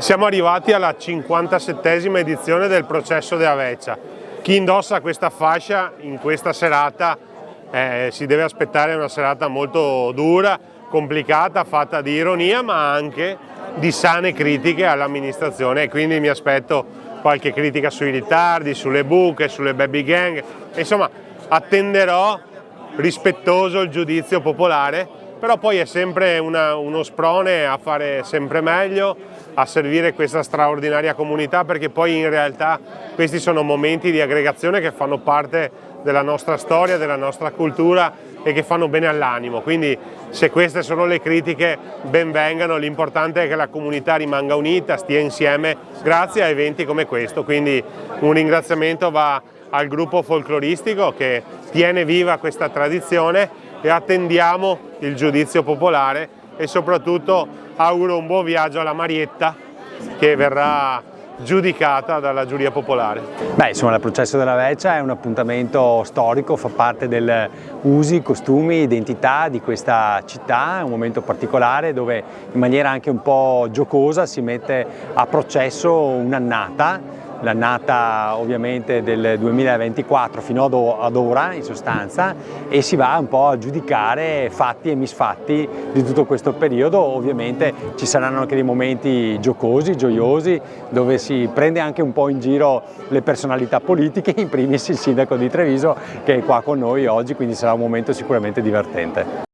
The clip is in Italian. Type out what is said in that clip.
Siamo arrivati alla 57esima edizione del Processo de Aveccia. Chi indossa questa fascia in questa serata si deve aspettare una serata molto dura, complicata, fatta di ironia ma anche di sane critiche all'amministrazione, e quindi mi aspetto qualche critica sui ritardi, sulle buche, sulle baby gang. Insomma, attenderò rispettoso il giudizio popolare, però poi è sempre uno sprone a fare sempre meglio, a servire questa straordinaria comunità, perché poi in realtà questi sono momenti di aggregazione che fanno parte della nostra storia, della nostra cultura e che fanno bene all'animo. Quindi se queste sono le critiche, ben vengano, l'importante è che la comunità rimanga unita, stia insieme grazie a eventi come questo. Quindi un ringraziamento va al gruppo folcloristico che tiene viva questa tradizione, e attendiamo il giudizio popolare e soprattutto auguro un buon viaggio alla Marietta, che verrà giudicata dalla giuria popolare. Insomma, il Processo della Veccia è un appuntamento storico, fa parte del usi, costumi, identità di questa città, è un momento particolare dove in maniera anche un po' giocosa si mette a processo un'annata, l'annata ovviamente del 2024 fino ad ora in sostanza, e si va un po' a giudicare fatti e misfatti di tutto questo periodo. Ovviamente ci saranno anche dei momenti giocosi, gioiosi, dove si prende anche un po' in giro le personalità politiche, in primis il sindaco di Treviso che è qua con noi oggi, quindi sarà un momento sicuramente divertente.